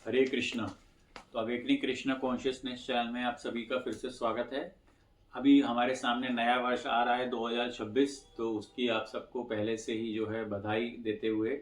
हरे कृष्णा। तो awakening Krishna consciousness channel में आप सभी का फिर से स्वागत है। अभी हमारे सामने नया वर्ष आ रहा है 2026, तो उसकी आप सबको पहले से ही जो है बधाई देते हुए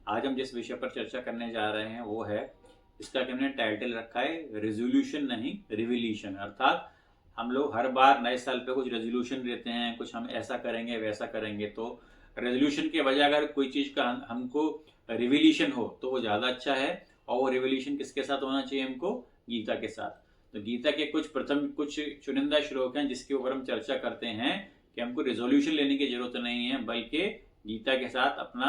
आज हम जिस विषय पर चर्चा करने जा रहे हैं वो है, इसका कि हमने टाइटल रखा है रेजोल्यूशन नहीं रिवोल्यूशन। अर्थात हम लोग हर बार नए साल पे कुछ रेजोल्यूशन देते हैं, कुछ हम ऐसा करेंगे वैसा करेंगे। तो रेजोल्यूशन के बजाय अगर कोई चीज़ का हमको रिवोल्यूशन हो तो वो ज़्यादा अच्छा है। और वो रिवोल्यूशन किसके साथ होना चाहिए? हमको गीता के साथ। तो गीता के कुछ चुनिंदा श्लोक हैं जिसके ऊपर हम चर्चा करते हैं कि हमको रेजोल्यूशन लेने की जरूरत नहीं है, बल्कि गीता के साथ अपना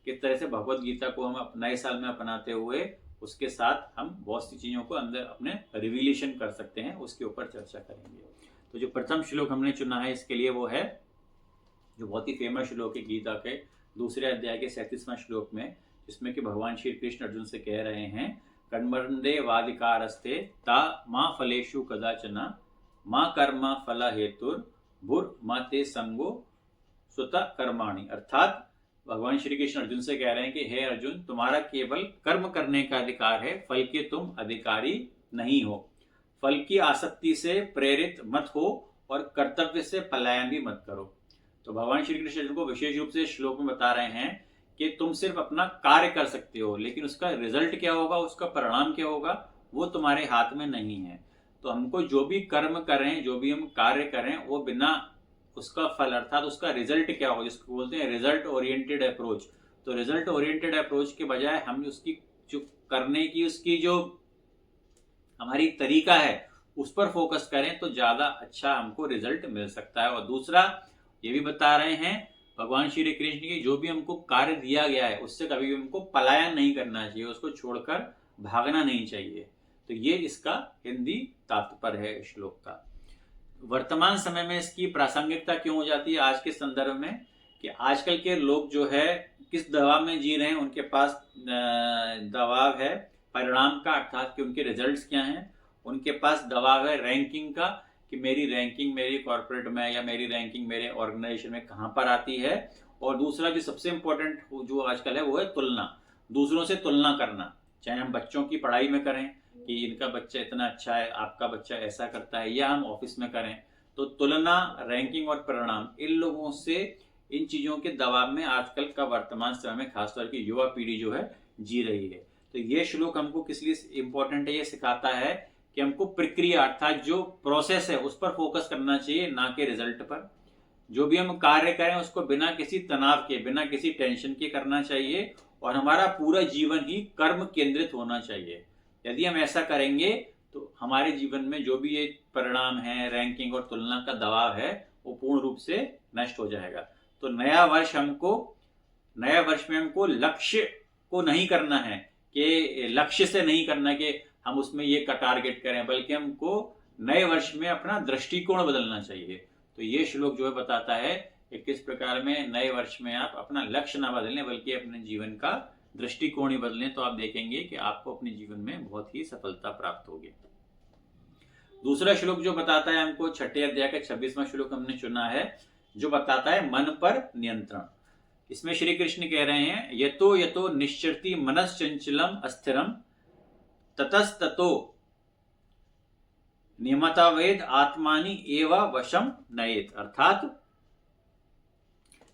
किस तरह से भगवत गीता को हम नए साल में अपनाते हुए उसके साथ हम बहुत सी चीज़ों को अंदर अपने रिविलेशन कर सकते हैं, उसके ऊपर चर्चा करेंगे। तो जो प्रथम श्लोक हमने चुना है इसके लिए वो है जो बहुत ही फेमस श्लोक है गीता के दूसरे अध्याय के 37वां श्लोक में, जिसमें कि भगवान श्री कृष्ण अर्जुन से कह रहे हैं, कर्मण्डे वादिकारस्ते ता माँ फलेषु कदाचना माँ कर्म फल हेतुर भूर माते संगो स्वत कर्माणि। अर्थात भगवान श्री कृष्ण अर्जुन से कह रहे हैं कि हे अर्जुन, तुम्हारा केवल कर्म करने का अधिकार है, फल के तुम अधिकारी नहीं हो। फल की आसक्ति से प्रेरित मत हो और कर्तव्य से पलायन भी मत करो। तो भगवान श्री कृष्ण अर्जुन को विशेष रूप से श्लोक में बता रहे हैं कि तुम सिर्फ अपना कार्य कर सकते हो, लेकिन उसका रिजल्ट क्या होगा, उसका परिणाम क्या होगा, वो तुम्हारे हाथ में नहीं है। तो हमको जो भी कर्म करें, जो भी हम कार्य करें, वो बिना उसका फल अर्थात उसका रिजल्ट क्या हो, जिसको बोलते हैं रिजल्ट ओरिएंटेड अप्रोच। तो रिजल्ट ओरिएंटेड अप्रोच के बजाय हम उसकी जो करने की उसकी जो हमारी तरीका है उस पर फोकस करें तो ज्यादा अच्छा हमको रिजल्ट मिल सकता है। और दूसरा ये भी बता रहे हैं भगवान श्री कृष्ण की, जो भी हमको कार्य दिया गया है उससे कभी भी हमको पलायन नहीं करना चाहिए, उसको छोड़कर भागना नहीं चाहिए। तो ये इसका हिंदी तात्पर्य है श्लोक का। वर्तमान समय में इसकी प्रासंगिकता क्यों हो जाती है आज के संदर्भ में, कि आजकल के लोग जो है किस दबाव में जी रहे हैं, उनके पास दबाव है परिणाम का, अर्थात कि उनके रिजल्ट्स क्या हैं। उनके पास दबाव है रैंकिंग का, कि मेरी रैंकिंग मेरी कॉर्पोरेट में या मेरी रैंकिंग मेरे ऑर्गेनाइजेशन में कहाँ पर आती है। और दूसरा जो सबसे इंपॉर्टेंट जो आजकल है वो है तुलना, दूसरों से तुलना करना। चाहे हम बच्चों की पढ़ाई में करें कि इनका बच्चा इतना अच्छा है, आपका बच्चा ऐसा करता है, या हम ऑफिस में करें, तो तुलना, रैंकिंग और परिणाम, इन लोगों से इन चीजों के दबाव में आजकल का वर्तमान समय में खासतौर की युवा पीढ़ी जो है जी रही है। तो ये श्लोक हमको किस लिए इंपॉर्टेंट है, ये सिखाता है कि हमको प्रक्रिया अर्थात जो प्रोसेस है उस पर फोकस करना चाहिए, ना कि रिजल्ट पर। जो भी हम कार्य करें उसको बिना किसी तनाव के, बिना किसी टेंशन के करना चाहिए, और हमारा पूरा जीवन ही कर्म केंद्रित होना चाहिए। यदि हम ऐसा करेंगे तो हमारे जीवन में जो भी ये परिणाम है, रैंकिंग और तुलना का दबाव है, वो पूर्ण रूप से नष्ट हो जाएगा। तो नया वर्ष में हमको लक्ष्य को नहीं करना है, कि लक्ष्य से नहीं करना कि हम उसमें ये का टारगेट करें, बल्कि हमको नए वर्ष में अपना दृष्टिकोण बदलना चाहिए। तो ये श्लोक जो है बताता है कि किस प्रकार में नए वर्ष में आप अपना लक्ष्य ना बदलें बल्कि अपने जीवन का दृष्टिकोण ही बदलें, तो आप देखेंगे कि आपको अपने जीवन में बहुत ही सफलता प्राप्त होगी। दूसरा श्लोक जो बताता है हमको, छठे अध्याय का 26वां श्लोक हमने चुना है, जो बताता है मन पर नियंत्रण। इसमें श्री कृष्ण कह रहे हैं, यतो यतो निश्चरति मनश्चंचलम अस्थिरम ततस्ततो नियमतावेद आत्मानि एवं वशम नयेत। अर्थात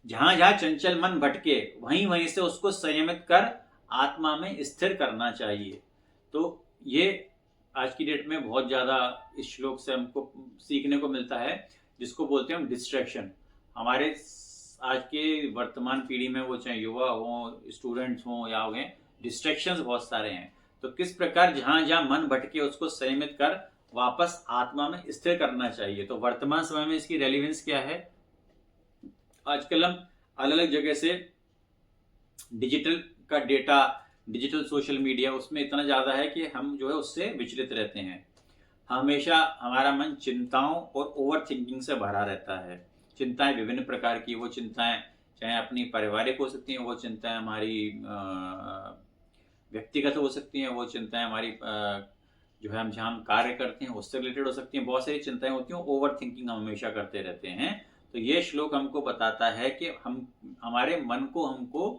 जहां जहां चंचल मन भटके वहीं वहीं से उसको संयमित कर आत्मा में स्थिर करना चाहिए। तो ये आज की डेट में बहुत ज्यादा इस श्लोक से हमको सीखने को मिलता है, जिसको बोलते हैं हम डिस्ट्रैक्शन। हमारे आज के वर्तमान पीढ़ी में, वो चाहे युवा हो, स्टूडेंट्स हो या हो गए, डिस्ट्रैक्शंस बहुत सारे हैं। तो किस प्रकार जहां जहां मन भटके उसको संयमित कर वापस आत्मा में स्थिर करना चाहिए। तो वर्तमान समय में इसकी रेलिवेंस क्या है, आजकल हम अलग अलग जगह से डिजिटल का डेटा, डिजिटल सोशल मीडिया, उसमें इतना ज्यादा है कि हम जो है उससे विचलित रहते हैं। हमेशा हमारा मन चिंताओं और ओवर थिंकिंग से भरा रहता है। चिंताएं विभिन्न प्रकार की, वो चिंताएं चाहे अपनी पारिवारिक हो सकती हैं, वो चिंताएं हमारी व्यक्तिगत हो सकती हैं, वो चिंताएं हमारी जो है हम जहाँ हम कार्य करते हैं उससे रिलेटेड हो सकती हैं। बहुत सारी चिंताएं होती हैं, ओवर थिंकिंग हम हमेशा करते रहते हैं। तो ये श्लोक हमको बताता है कि हम हमारे मन को हमको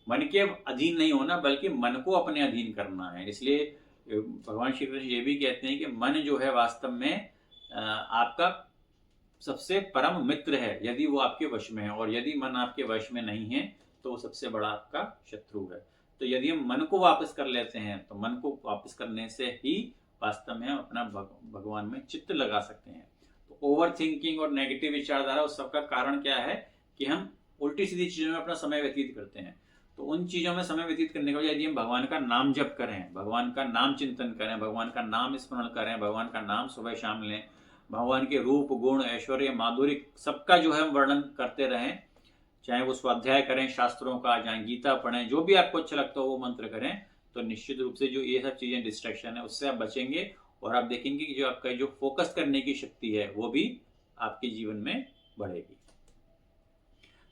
मन के अधीन नहीं होना बल्कि मन को अपने अधीन करना है। इसलिए भगवान श्री कृष्ण ये भी कहते हैं कि मन जो है वास्तव में आपका सबसे परम मित्र है यदि वो आपके वश में है, और यदि मन आपके वश में नहीं है तो वो सबसे बड़ा आपका शत्रु है। तो यदि हम मन को वापस कर लेते हैं तो मन को वापस करने से ही वास्तव में हम अपना भगवान में चित्त लगा सकते हैं। तो ओवर थिंकिंग और नेगेटिव विचारधारा उस सबका कारण क्या है कि हम उल्टी सीधी चीजों में अपना समय व्यतीत करते हैं। तो उन चीजों में समय व्यतीत करने के बजाय यदि हम भगवान का नाम जप करें, भगवान का नाम चिंतन करें, भगवान का नाम स्मरण करें, भगवान का नाम सुबह शाम लें, भगवान के रूप गुण ऐश्वर्य माधुर्य सबका जो है हम वर्णन करते रहें, चाहे वो स्वाध्याय करें शास्त्रों का, चाहे गीता पढ़ें, जो भी आपको अच्छा लगता हो वो मंत्र करें, तो निश्चित रूप से जो ये सब चीजें डिस्ट्रैक्शन है उससे आप बचेंगे और आप देखेंगे कि जो आपका जो फोकस करने की शक्ति है वो भी आपके जीवन में बढ़ेगी।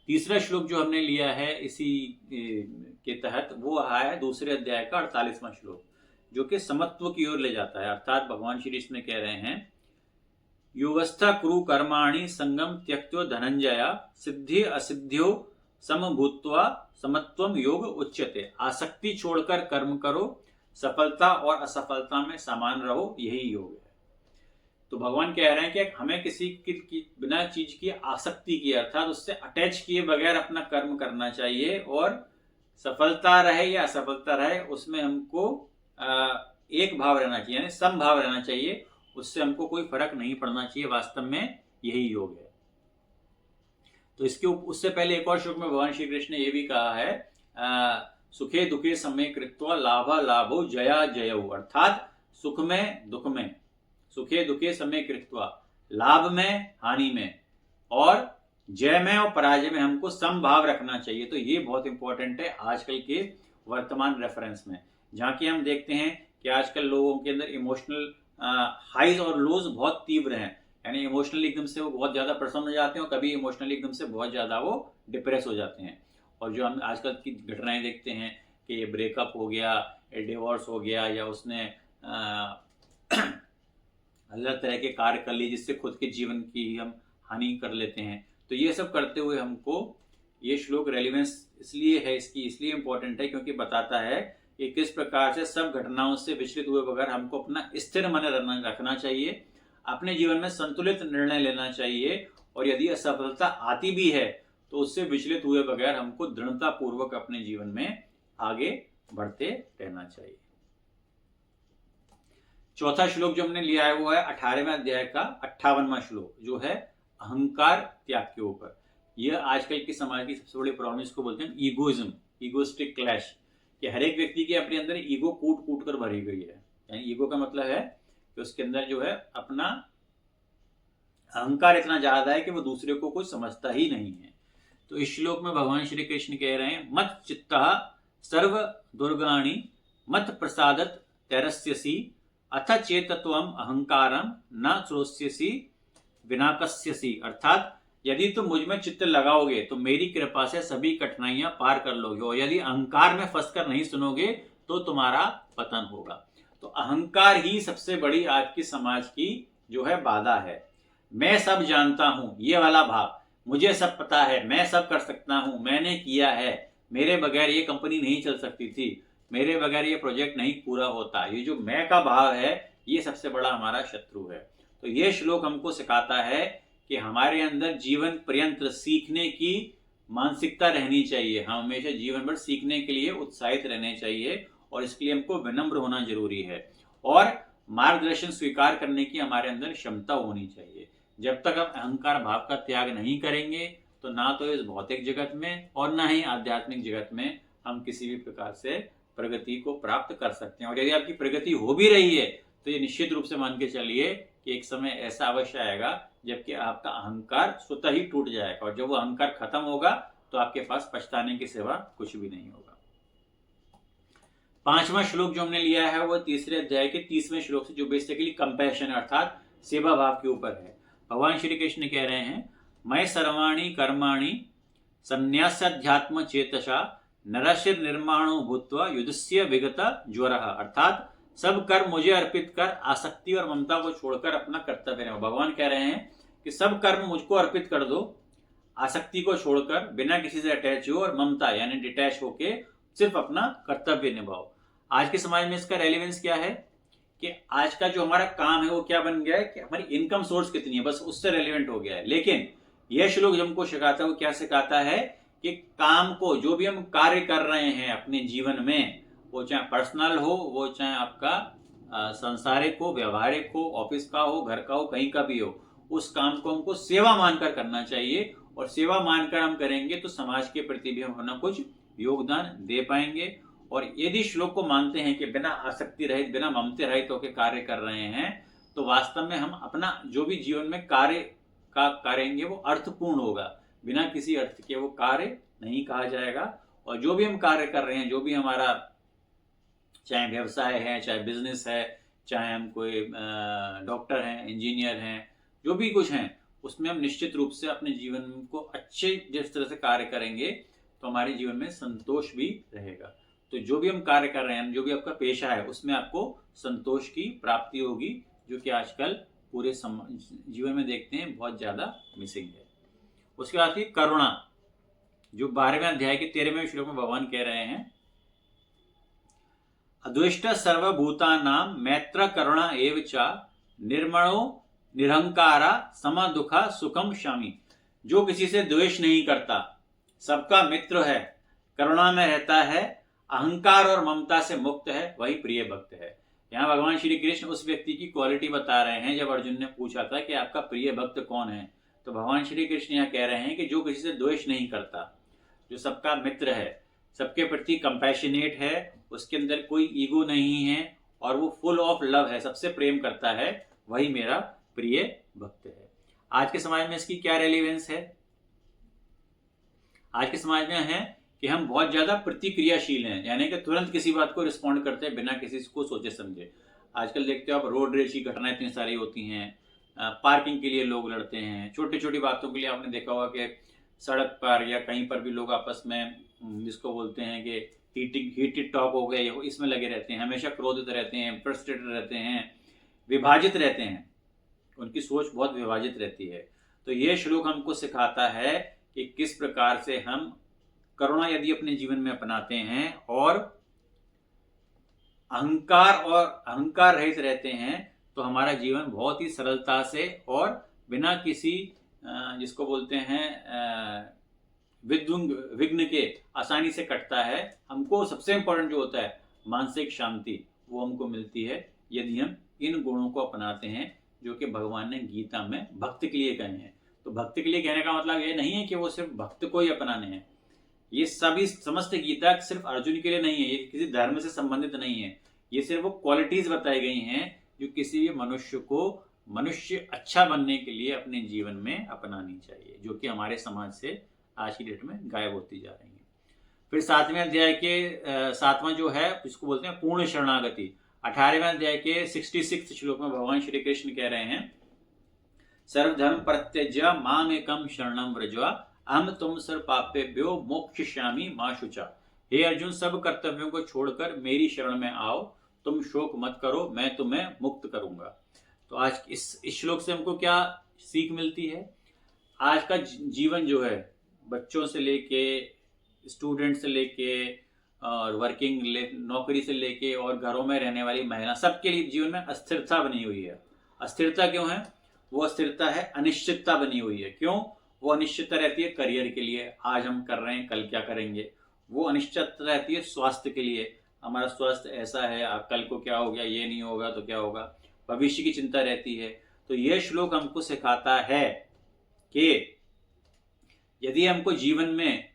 तीसरा श्लोक जो हमने लिया है इसी के तहत वो है दूसरे अध्याय का 48वां श्लोक, जो कि समत्व की ओर ले जाता है। अर्थात भगवान श्री कृष्ण कह रहे हैं, युवस्था कुरु कर्माणि संगम त्यक्त्यो धनंजया सिद्धि असिद्ध्यो समभूत्वा समत्वम योग उच्यते। आसक्ति छोड़कर कर्म करो, सफलता और असफलता में समान रहो, यही योग है। तो भगवान कह रहे हैं कि हमें किसी की बिना चीज की आसक्ति की अर्थात उससे अटैच किए बगैर अपना कर्म करना चाहिए, और सफलता रहे या असफलता रहे उसमें हमको एक भाव रहना चाहिए, यानी समभाव रहना चाहिए, उससे हमको कोई फर्क नहीं पड़ना चाहिए। वास्तव में यही योग है। तो इसके उससे पहले एक और श्लोक में भगवान श्री कृष्ण ने यह भी कहा है, सुखे दुखे समय कृत्वा लाभा लाभो जया जयो। अर्थात सुख में दुख में, सुखे दुखे समय कृत्वा, लाभ में हानि में और जय में और पराजय में हमको समभाव रखना चाहिए। तो ये बहुत इंपॉर्टेंट है आजकल के वर्तमान रेफरेंस में, जहाँ की हम देखते हैं कि आजकल लोगों के अंदर इमोशनल हाइज और लोज बहुत तीव्र हैं, यानी इमोशनली एकदम से वो बहुत ज्यादा प्रसन्न हो जाते हैं और कभी इमोशनली एकदम से बहुत ज्यादा वो डिप्रेस हो जाते हैं। और जो हम आजकल की घटनाएं देखते हैं कि ये ब्रेकअप हो गया, डिवोर्स हो गया, या उसने अलग तरह के कार्य कर लिए जिससे खुद के जीवन की हम हानि कर लेते हैं। तो ये सब करते हुए हमको ये श्लोक रेलिवेंस इसलिए है, इसकी इसलिए इंपॉर्टेंट है क्योंकि बताता है कि किस प्रकार से सब घटनाओं से विचलित हुए बगैर हमको अपना स्थिर मन रखना चाहिए, अपने जीवन में संतुलित निर्णय लेना चाहिए, और यदि असफलता आती भी है तो उससे विचलित हुए बगैर हमको दृढ़ता पूर्वक अपने जीवन में आगे बढ़ते रहना चाहिए। चौथा श्लोक जो हमने लिया है वो है 18वें अध्याय का 58वां श्लोक, जो है अहंकार त्याग के ऊपर। यह आजकल की समाज की सबसे बड़ी प्रॉब्लम इसको बोलते हैं ईगोइज्म, ईगोइस्टिक क्लैश, कि हर एक व्यक्ति के अपने अंदर ईगो कूट कूट कर भरी गई है। यानी ईगो का मतलब है कि उसके अंदर जो है अपना अहंकार इतना ज्यादा है कि वो दूसरे को कुछ समझता ही नहीं है। तो इस श्लोक में भगवान श्री कृष्ण कह रहे हैं, मत चित्तः सर्व दुर्गाणि मत प्रसादत तैरस्यसि अथ चेतत्वम अहंकारम न चोस्यसि विनाकस्यसि। अर्थात यदि तुम मुझ में चित्त लगाओगे तो मेरी कृपा से सभी कठिनाइयां पार कर लोगे, और यदि अहंकार में फंसकर नहीं सुनोगे तो तुम्हारा पतन होगा। तो अहंकार ही सबसे बड़ी आज की समाज की जो है बाधा है। मैं सब जानता हूं, ये वाला भाव, मुझे सब पता है, मैं सब कर सकता हूं, मैंने किया है, मेरे बगैर ये कंपनी नहीं चल सकती थी, मेरे बगैर ये प्रोजेक्ट नहीं पूरा होता, ये जो मैं का भाव है ये सबसे बड़ा हमारा शत्रु है। तो ये श्लोक हमको सिखाता है कि हमारे अंदर जीवन पर्यंत सीखने की मानसिकता रहनी चाहिए। हम हमेशा जीवन भर सीखने के लिए उत्साहित रहने चाहिए, और इसके लिए हमको विनम्र होना जरूरी है, और मार्गदर्शन स्वीकार करने की हमारे अंदर क्षमता होनी चाहिए। जब तक हम अहंकार भाव का त्याग नहीं करेंगे तो ना तो इस भौतिक जगत में और ना ही आध्यात्मिक जगत में हम किसी भी प्रकार से प्रगति को प्राप्त कर सकते हैं। और यदि आपकी प्रगति हो भी रही है तो ये निश्चित रूप से मान के चलिए कि एक समय ऐसा अवश्य आएगा जबकि आपका अहंकार स्वतः ही टूट जाएगा, और जब वो अहंकार खत्म होगा तो आपके पास पछताने के सिवा कुछ भी नहीं होगा। 5वां श्लोक जो हमने लिया है वो तीसरे अध्याय के 30वें श्लोक से, जो बेसिकली कंपैशन अर्थात सेवा भाव के ऊपर है। भगवान श्री कृष्ण कह रहे हैं, मैं सर्वाणि कर्माणि संन्यासाध्यात्म चेतसा नरशिर निर्माणो भूत्वा युद्धस्य विगत ज्वरः। अर्थात सब कर्म मुझे अर्पित कर आसक्ति और ममता को छोड़कर अपना कर्तव्य रहो। भगवान कह रहे हैं कि सब कर्म मुझको अर्पित कर दो, आसक्ति को छोड़कर बिना किसी से अटैच हो और ममता यानी डिटैच होके सिर्फ अपना कर्तव्य निभाओ। आज के समाज में इसका रेलिवेंस क्या है कि आज का जो हमारा काम है वो क्या बन गया है कि हमारी इनकम सोर्स कितनी है, बस उससे रेलिवेंट हो गया है। लेकिन यह श्लोक जो हमको सिखाता है वो क्या सिखाता है कि काम को, जो भी हम कार्य कर रहे हैं अपने जीवन में, वो चाहे पर्सनल हो, वो चाहे आपका सांसारिक हो, व्यवहारिक हो, ऑफिस का हो, घर का हो, कहीं का भी हो, उस काम को हमको सेवा मानकर करना चाहिए। और सेवा मानकर हम करेंगे तो समाज के प्रति भी हम अपना कुछ योगदान दे पाएंगे। और यदि श्लोक को मानते हैं कि बिना आसक्ति रहित, बिना ममते रहित होकर कार्य कर रहे हैं, तो वास्तव में हम अपना जो भी जीवन में कार्य का करेंगे वो अर्थपूर्ण होगा। बिना किसी अर्थ के वो कार्य नहीं कहा जाएगा। और जो भी हम कार्य कर रहे हैं, जो भी हमारा चाहे व्यवसाय है, चाहे बिजनेस है, चाहे हम कोई डॉक्टर हैं, इंजीनियर हैं, जो भी कुछ हैं, उसमें हम निश्चित रूप से अपने जीवन को अच्छे जिस तरह से कार्य करेंगे तो हमारे जीवन में संतोष भी रहेगा। तो जो भी हम कार्य कर रहे हैं, जो भी आपका पेशा है, उसमें आपको संतोष की प्राप्ति होगी, जो कि आजकल पूरे जीवन में देखते हैं बहुत ज्यादा मिसिंग है। उसके बाद करुणा, जो 12वें अध्याय के 13वें श्लोक में भगवान कह रहे हैं, अद्वेष्ट सर्वभूतानां मैत्र करुणा एव च निर्मणो निरहंकारा सम दुखा सुखम शामी। जो किसी से द्वेष नहीं करता, सबका मित्र है, करुणा में रहता है, अहंकार और ममता से मुक्त है, वही प्रिय भक्त है। यहाँ भगवान श्री कृष्ण उस व्यक्ति की क्वालिटी बता रहे हैं। जब अर्जुन ने पूछा था कि आपका प्रिय भक्त कौन है, तो भगवान श्री कृष्ण यहाँ कह रहे हैं कि जो किसी से द्वेष नहीं करता, जो सबका मित्र है, सबके प्रति कंपैशनेट है, उसके अंदर कोई ईगो नहीं है और वो फुल ऑफ लव है, सबसे प्रेम करता है, वही मेरा प्रिय भक्त है। आज के समाज में इसकी क्या रेलिवेंस है? आज के समाज में है कि हम बहुत ज्यादा प्रतिक्रियाशील हैं, यानी कि तुरंत किसी बात को रिस्पॉन्ड करते हैं बिना किसी को सोचे समझे। आजकल देखते हो आप, रोड रेज की घटनाएं इतनी सारी होती हैं, पार्किंग के लिए लोग लड़ते हैं, छोटी छोटी बातों के लिए आपने देखा होगा कि सड़क पर या कहीं पर भी लोग आपस में, जिसको बोलते हैं कि हीटेड टॉक हो गए, इसमें लगे रहते हैं, हमेशा क्रोधित रहते हैं, फ्रस्ट्रेटेड रहते हैं, विभाजित रहते हैं, उनकी सोच बहुत विभाजित रहती है। तो ये श्लोक हमको सिखाता है कि किस प्रकार से हम करुणा यदि अपने जीवन में अपनाते हैं और अहंकार रहित रहते हैं, तो हमारा जीवन बहुत ही सरलता से और बिना किसी जिसको बोलते हैं विघ्न के आसानी से कटता है। हमको सबसे इंपॉर्टेंट जो होता है मानसिक शांति, वो हमको मिलती है यदि हम इन गुणों को अपनाते हैं, जो कि भगवान ने गीता में भक्त के लिए कहे हैं। तो भक्त के लिए कहने का मतलब ये नहीं है कि वो सिर्फ भक्त को ही अपनाने हैं। ये सभी समस्त गीता सिर्फ अर्जुन के लिए नहीं है, ये किसी धर्म से संबंधित नहीं है। ये सिर्फ वो क्वालिटीज बताई गई हैं जो किसी भी मनुष्य को मनुष्य अच्छा बनने के लिए अपने जीवन में अपनानी चाहिए, जो कि हमारे समाज से आज की डेट में गायब होती जा रही है। फिर 7वें अध्याय के 7वां जो है इसको बोलते हैं पूर्ण शरणागति। 18वें अध्याय के 66 श्लोक में भगवान श्री कृष्ण कह रहे हैं, सर्वधर्म परित्यज्य मामेकं शरणं व्रज अहम तुम सर्व पापेभ्यो मोक्षयिष्यामि मा शुचा। हे अर्जुन, सब कर्तव्यों को छोड़कर मेरी शरण में आओ, तुम शोक मत करो, मैं तुम्हें मुक्त करूंगा। तो आज इस श्लोक से हमको क्या सीख मिलती है? आज का जीवन जो है, बच्चों से लेके, स्टूडेंट से लेके और वर्किंग नौकरी से लेके और घरों में रहने वाली महिला, सबके लिए जीवन में अस्थिरता बनी हुई है। अस्थिरता क्यों है? वो अस्थिरता है अनिश्चितता बनी हुई है। क्यों वो अनिश्चितता रहती है? करियर के लिए, आज हम कर रहे हैं कल क्या करेंगे। वो अनिश्चितता रहती है स्वास्थ्य के लिए, हमारा स्वास्थ्य ऐसा है, कल को क्या हो गया, ये नहीं होगा तो क्या होगा, भविष्य की चिंता रहती है। तो यह श्लोक हमको सिखाता है कि यदि हमको जीवन में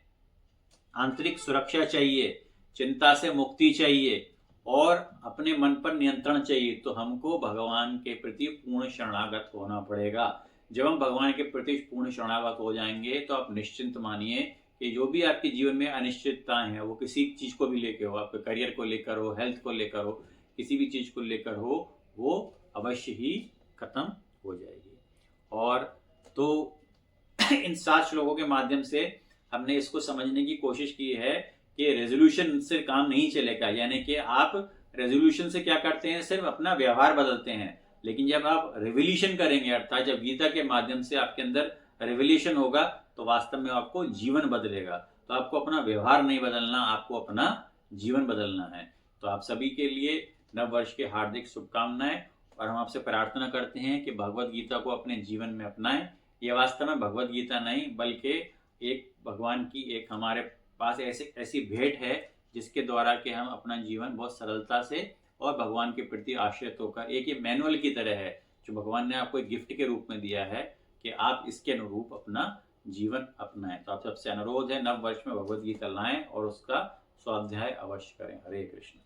आंतरिक सुरक्षा चाहिए, चिंता से मुक्ति चाहिए और अपने मन पर नियंत्रण चाहिए, तो हमको भगवान के प्रति पूर्ण शरणागत होना पड़ेगा। जब हम भगवान के प्रति पूर्ण शरणागत हो जाएंगे तो आप निश्चिंत मानिए कि जो भी आपके जीवन में अनिश्चितताएं हैं, वो किसी चीज को भी लेकर हो, आपके करियर को लेकर हो, हेल्थ को लेकर हो, किसी भी चीज को लेकर हो, वो अवश्य ही खत्म हो जाएगी। और तो इन 7 श्लोकों के माध्यम से हमने इसको समझने की कोशिश की है कि रेजोल्यूशन से काम नहीं चलेगा। यानी कि आप रेजोल्यूशन से क्या करते हैं, सिर्फ अपना व्यवहार बदलते हैं, लेकिन जब आप रिवोल्यूशन करेंगे, अर्थात जब गीता के माध्यम से आपके अंदर रिवोल्यूशन होगा, तो वास्तव में आपको जीवन बदलेगा। तो आपको अपना व्यवहार नहीं बदलना, आपको अपना जीवन बदलना है। तो आप सभी के लिए नव वर्ष की हार्दिक शुभकामनाएं, और हम आपसे प्रार्थना करते हैं कि भगवत गीता को अपने जीवन में अपनाएं। ये वास्तव में भगवत गीता नहीं, बल्कि एक भगवान की एक हमारे पास ऐसी भेंट है जिसके द्वारा कि हम अपना जीवन बहुत सरलता से और भगवान के प्रति आश्रित होकर, एक ये मैनुअल की तरह है जो भगवान ने आपको एक गिफ्ट के रूप में दिया है कि आप इसके अनुरूप अपना जीवन अपनाएं। तो आप सबसे अनुरोध है, नव वर्ष में भगवत गीता लाएं और उसका स्वाध्याय अवश्य करें। हरे कृष्ण।